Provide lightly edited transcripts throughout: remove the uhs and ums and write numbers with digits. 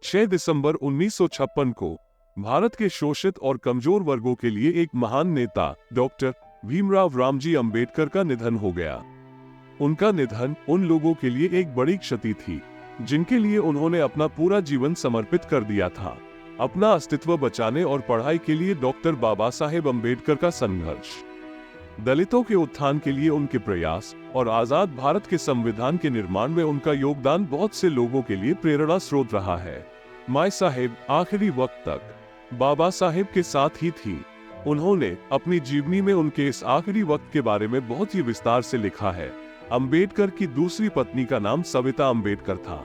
6 दिसंबर 1956 को भारत के शोषित और कमजोर वर्गों के लिए एक महान नेता डॉक्टर भीमराव रामजी अंबेडकर का निधन हो गया। उनका निधन उन लोगों के लिए एक बड़ी क्षति थी जिनके लिए उन्होंने अपना पूरा जीवन समर्पित कर दिया था। अपना अस्तित्व बचाने और पढ़ाई के लिए डॉक्टर बाबा साहेब अंबेडकर का संघर्ष, दलितों के उत्थान के लिए उनके प्रयास और आजाद भारत के संविधान के निर्माण में उनका योगदान बहुत से लोगों के लिए प्रेरणा स्रोत रहा है। माई साहेब आखिरी वक्त तक बाबा साहेब के साथ ही थी। उन्होंने अपनी जीवनी में उनके इस आखिरी वक्त के बारे में बहुत ही विस्तार से लिखा है। अंबेडकर की दूसरी पत्नी का नाम सविता अंबेडकर था।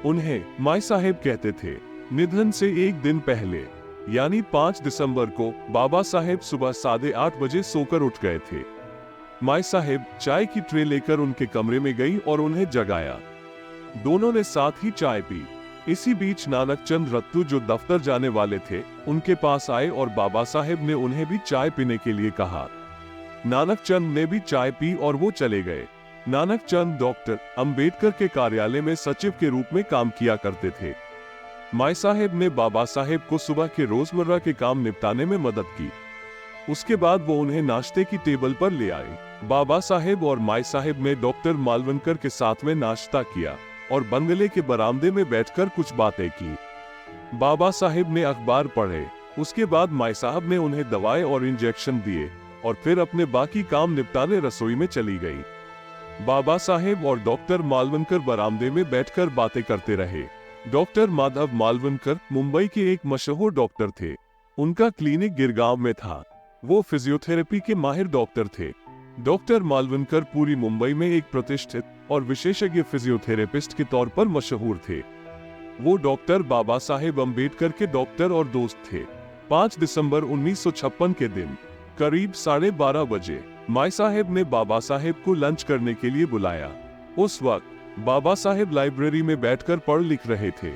उन्हें माई साहेब कहते थे। निधन से एक दिन पहले यानी 5 दिसंबर को बाबा साहेब सुबह 8:30 बजे सोकर उठ गए थे। माई साहेब चाय की ट्रे लेकर उनके कमरे में गई और उन्हें जगाया। दोनों ने साथ ही चाय पी। इसी बीच नानक चंद रत्तू जो दफ्तर जाने वाले थे उनके पास आए और बाबा साहेब ने उन्हें भी चाय पीने के लिए कहा। नानक चंद ने भी चाय पी और वो चले गए। नानक चंद डॉक्टर अंबेडकर के कार्यालय में सचिव के रूप में काम किया करते थे। माई साहेब ने बाबा साहेब को सुबह के रोजमर्रा के काम निपटाने में मदद की। उसके बाद वो उन्हें नाश्ते की टेबल पर ले आए। बाबा साहेब और माई साहेब ने डॉक्टर मालवणकर के साथ में नाश्ता किया और बंगले के बरामदे में बैठकर कुछ बातें की। बाबा साहेब ने अखबार पढ़े। उसके बाद माई साहब ने उन्हें दवाएं और इंजेक्शन दिए और फिर अपने बाकी काम निपटाने रसोई में चली गई। बाबा साहेब और डॉक्टर मालवणकर बरामदे में बैठकर बातें करते रहे। डॉक्टर माधव मालवणकर मुंबई के एक मशहूर डॉक्टर थे। उनका क्लिनिक गिरगांव में था। वो फिजियोथेरेपी के माहिर डॉक्टर थे। डॉक्टर मालवणकर पूरी मुंबई में एक प्रतिष्ठित और विशेषज्ञ फिजियोथेरेपिस्ट के तौर पर मशहूर थे। वो डॉक्टर बाबा साहेब अंबेडकर के डॉक्टर और दोस्त थे। 5 दिसंबर 1956 के दिन करीब 12:30 बजे माई साहेब ने बाबा साहेब को लंच करने के लिए बुलाया। उस वक्त बाबा साहेब लाइब्रेरी में बैठकर पढ़ लिख रहे थे।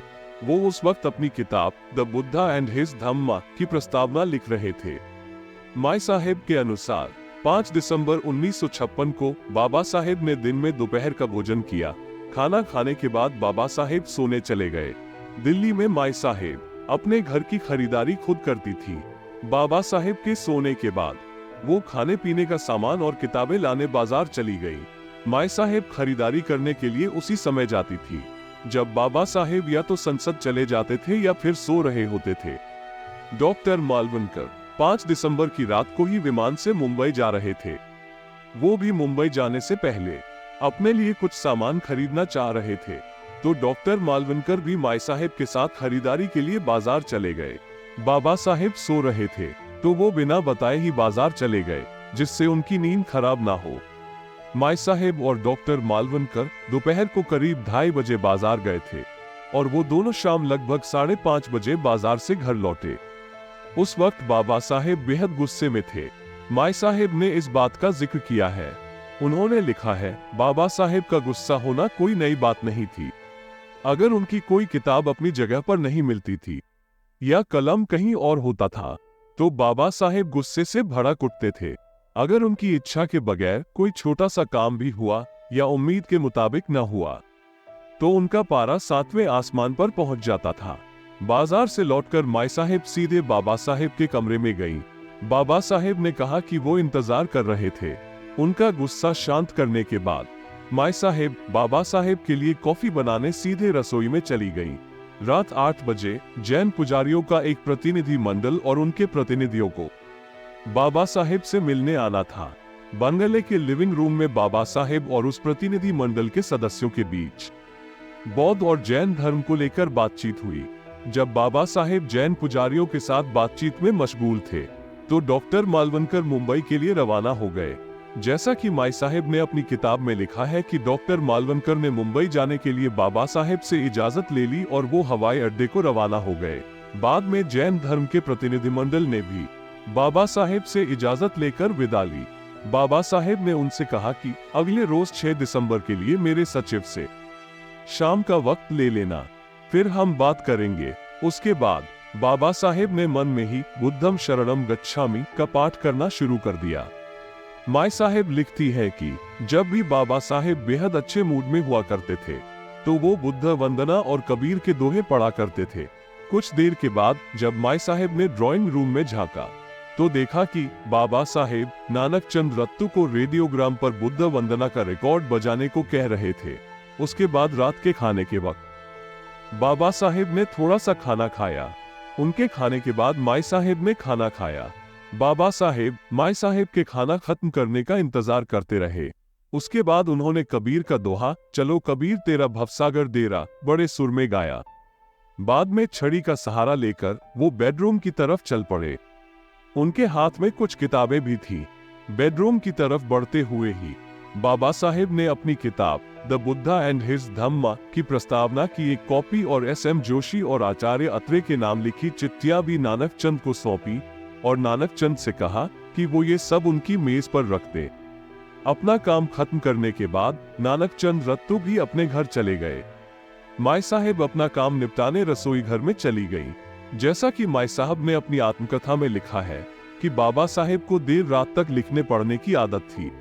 वो उस वक्त अपनी किताब द बुद्धा एंड हिज धम्मा की प्रस्तावना लिख रहे थे। माई साहेब के अनुसार 5 दिसंबर 1956 को बाबा साहेब ने दिन में दोपहर का भोजन किया। खाना खाने के बाद बाबा साहेब सोने चले गए। दिल्ली में माई साहेब अपने घर की खरीदारी खुद करती थी। बाबा साहेब के सोने के बाद वो खाने पीने का सामान और किताबें लाने बाजार चली गई। माई साहेब खरीदारी करने के लिए उसी समय जाती थी जब बाबा साहेब या तो संसद चले जाते थे या फिर सो रहे होते थे। डॉक्टर मालवणकर 5 दिसंबर की रात को ही विमान से मुंबई जा रहे थे। वो भी मुंबई जाने से पहले अपने लिए कुछ सामान खरीदना चाह रहे थे, तो डॉक्टर मालवणकर भी माई साहेब के साथ खरीदारी के लिए बाजार चले गए। बाबा साहेब सो रहे थे तो वो बिना बताए ही बाजार चले गए जिससे उनकी नींद खराब ना हो। माई साहेब और डॉक्टर मालवणकर दोपहर को करीब 2:30 बजे बाजार गए थे और वो दोनों शाम लगभग 5:30 बजे बाजार से घर लौटे। उस वक्त बाबा साहेब बेहद गुस्से में थे। माई साहेब ने इस बात का जिक्र किया है। उन्होंने लिखा है, बाबा साहेब का गुस्सा होना कोई नई बात नहीं थी। अगर उनकी कोई किताब अपनी जगह पर नहीं मिलती थी या कलम कहीं और होता था तो बाबा साहेब गुस्से से भड़क उठते थे। अगर उनकी इच्छा के बगैर कोई छोटा सा काम भी हुआ या उम्मीद के मुताबिक न हुआ तो उनका पारा 7वें आसमान पर पहुंच जाता था। बाजार से लौटकर माई साहेब सीधे बाबा साहेब के कमरे में गईं। बाबा साहेब ने कहा कि वो इंतजार कर रहे थे। उनका गुस्सा शांत करने के बाद माई साहेब बाबा साहेब के लिए कॉफी बनाने सीधे रसोई में चली गईं। रात 8 बजे जैन पुजारियों का एक प्रतिनिधि मंडल और उनके प्रतिनिधियों को बाबा साहेब से मिलने आना था। बंगले के लिविंग रूम में बाबा साहेब और उस प्रतिनिधि मंडल के सदस्यों के बीच बौद्ध और जैन धर्म को लेकर बातचीत हुई। जब बाबा साहेब जैन पुजारियों के साथ बातचीत में मशगूल थे तो डॉक्टर मालवणकर मुंबई के लिए रवाना हो गए। जैसा कि माई साहेब ने अपनी किताब में लिखा है कि डॉक्टर मालवणकर ने मुंबई जाने के लिए बाबा साहेब से इजाजत ले ली और वो हवाई अड्डे को रवाना हो गए। बाद में जैन धर्म के प्रतिनिधिमंडल ने भी बाबा साहेब से इजाजत लेकर विदा ली। बाबा साहेब ने उनसे कहा कि अगले रोज 6 दिसंबर के लिए मेरे सचिव से शाम का वक्त ले लेना, फिर हम बात करेंगे। उसके बाद बाबा साहेब ने मन में ही बुद्धम शरणम गच्छामि का पाठ करना शुरू कर दिया। माई साहेब लिखती है कि जब भी बाबा साहेब बेहद अच्छे मूड में हुआ करते थे तो वो बुद्ध वंदना और कबीर के दोहे पढ़ा करते थे। कुछ देर के बाद जब माई साहेब ने ड्राइंग रूम में झांका तो देखा कि बाबा साहेब नानक चंद रत्तू को रेडियोग्राम पर बुद्ध वंदना का रिकॉर्ड बजाने को कह रहे थे। उसके बाद रात के खाने के वक्त बाबा साहेब ने थोड़ा सा खाना खाया। उनके खाने के बाद माई साहेब ने खाना खाया। बाबा साहेब माई साहेब के खाना खत्म करने का इंतजार करते रहे। उसके बाद उन्होंने कबीर का दोहा चलो कबीर तेरा भवसागर डेरा बड़े सुर में गाया। बाद में छड़ी का सहारा लेकर वो बेडरूम की तरफ चल पड़े। उनके हाथ में कुछ किताबें भी थी। बेडरूम की तरफ बढ़ते हुए ही बाबा साहेब ने अपनी किताब द बुद्धा एंड हिज धम्मा की प्रस्तावना की एक कॉपी और एस.एम. जोशी और आचार्य अत्रे के नाम लिखी चिट्ठियां भी नानक चंद को सौंपी और नानक चंद से कहा कि वो ये सब उनकी मेज पर रख दे। अपना काम खत्म करने के बाद नानक चंद रत्तू भी अपने घर चले गए। माई साहेब अपना काम निपटाने रसोई घर में चली गई। जैसा कि माई साहब ने अपनी आत्मकथा में लिखा है कि बाबा साहेब को देर रात तक लिखने पढ़ने की आदत थी।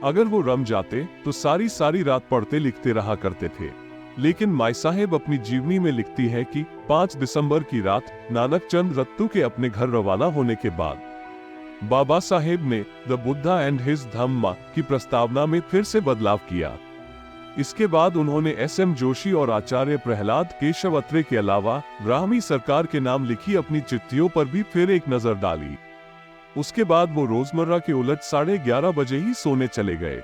अगर वो रम जाते तो सारी रात पढ़ते लिखते रहा करते थे। लेकिन माई साहेब अपनी जीवनी में लिखती है कि 5 दिसंबर की रात नानक चंद रत्तू के अपने घर रवाना होने के बाद बाबा साहेब ने द बुद्धा एंड हिज धम्मा की प्रस्तावना में फिर से बदलाव किया। इसके बाद उन्होंने एस.एम. जोशी और आचार्य प्रहलाद केशव अत्रे के अलावा ब्राह्मी सरकार के नाम लिखी अपनी चिट्ठियों पर भी फिर एक नजर डाली। उसके बाद वो रोजमर्रा के उलट 11:30 बजे ही सोने चले गए।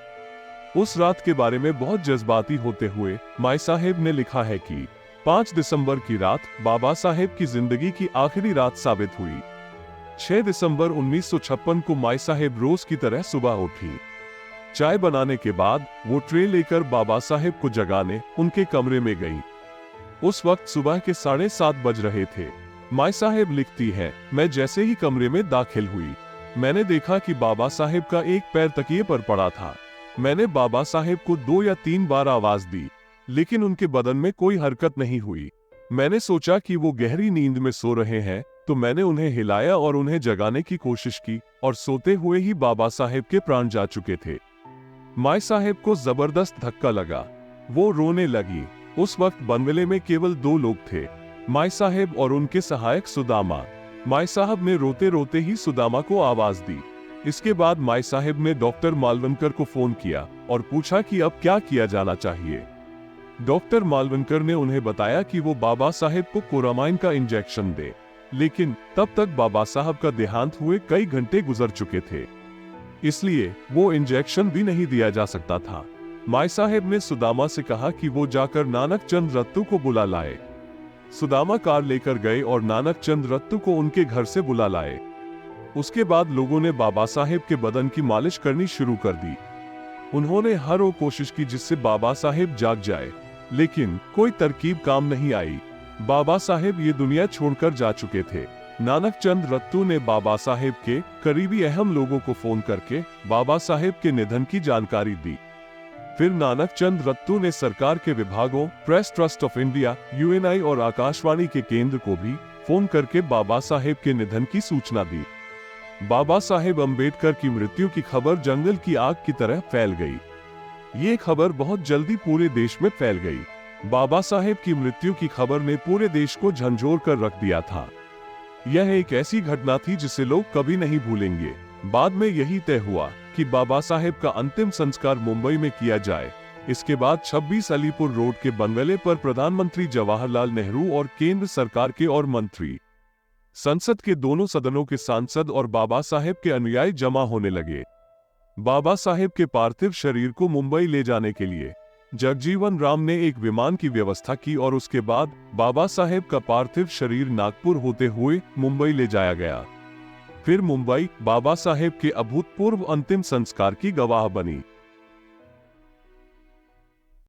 उस रात के बारे में बहुत जज्बाती होते हुए माई साहेब ने लिखा है कि 5 दिसंबर की रात बाबा साहेब की जिंदगी की आखिरी रात साबित हुई। 6 दिसंबर 1956 को माई साहेब रोज की तरह सुबह उठी। चाय बनाने के बाद वो ट्रे लेकर बाबा साहेब को जगाने उनके कमरे में गई। उस वक्त सुबह के 7:30 बज रहे थे। माई साहेब लिखती है, मैं जैसे ही कमरे में दाखिल हुई मैंने देखा कि बाबा साहेब का एक पैर तकिए पर पड़ा था। मैंने बाबा साहेब को 2 या 3 बार आवाज दी लेकिन उनके बदन में कोई हरकत नहीं हुई। मैंने सोचा कि वो गहरी नींद में सो रहे हैं तो मैंने उन्हें हिलाया और उन्हें जगाने की कोशिश की और सोते हुए ही बाबा साहेब के प्राण जा चुके थे। माई साहेब को जबरदस्त धक्का लगा। वो रोने लगी। उस वक्त बनवेले में केवल 2 लोग थे, माई साहेब और उनके सहायक सुदामा। माई साहब ने रोते रोते ही सुदामा को आवाज दी। इसके बाद माई साहेब ने डॉक्टर मालवनकर को फोन किया और पूछा कि अब क्या किया जाना चाहिए। डॉक्टर मालवनकर ने उन्हें बताया कि वो बाबा साहेब को कोरामाइन का इंजेक्शन दे, लेकिन तब तक बाबा साहब का देहांत हुए कई घंटे गुजर चुके थे, इसलिए वो इंजेक्शन भी नहीं दिया जा सकता था। माई साहेब ने सुदामा से कहा कि वो जाकर नानक चंद रत्तू को बुला लाए। सुदामा कार लेकर गए और नानक चंद रत्तू को उनके घर से बुला लाए। उसके बाद लोगों ने बाबा साहेब के बदन की मालिश करनी शुरू कर दी। उन्होंने हर वो कोशिश की जिससे बाबा साहेब जाग जाए, लेकिन कोई तरकीब काम नहीं आई। बाबा साहेब ये दुनिया छोड़कर जा चुके थे। नानक चंद रत्तू ने बाबा साहेब के करीबी अहम लोगों को फोन करके बाबा साहेब के निधन की जानकारी दी। फिर नानक चंद रत्तू ने सरकार के विभागों, press trust of India, Uni और आकाशवाणी के केंद्र को भी फोन करके बाबा साहेब के निधन की सूचना दी। बाबा साहेब अंबेडकर की मृत्यु की खबर जंगल की आग की तरह फैल गई। ये खबर बहुत जल्दी पूरे देश में फैल गई। बाबा साहेब की मृत्यु की खबर ने पूरे देश को झंझोर कर रख दिया था। यह एक ऐसी घटना थी जिसे लोग कभी नहीं भूलेंगे। बाद में यही तय हुआ कि बाबा साहेब का अंतिम संस्कार मुंबई में किया जाए। इसके बाद 26 अलीपुर रोड के बनवेले पर प्रधानमंत्री जवाहरलाल नेहरू और केंद्र सरकार के और मंत्री, संसद के दोनों सदनों के सांसद और बाबा साहेब के अनुयायी जमा होने लगे। बाबा साहेब के पार्थिव शरीर को मुंबई ले जाने के लिए जगजीवन राम ने एक विमान की व्यवस्था की और उसके बाद बाबा साहेब का पार्थिव शरीर नागपुर होते हुए मुंबई ले जाया गया। फिर मुंबई बाबा साहेब के अभूतपूर्व अंतिम संस्कार की गवाह बनी।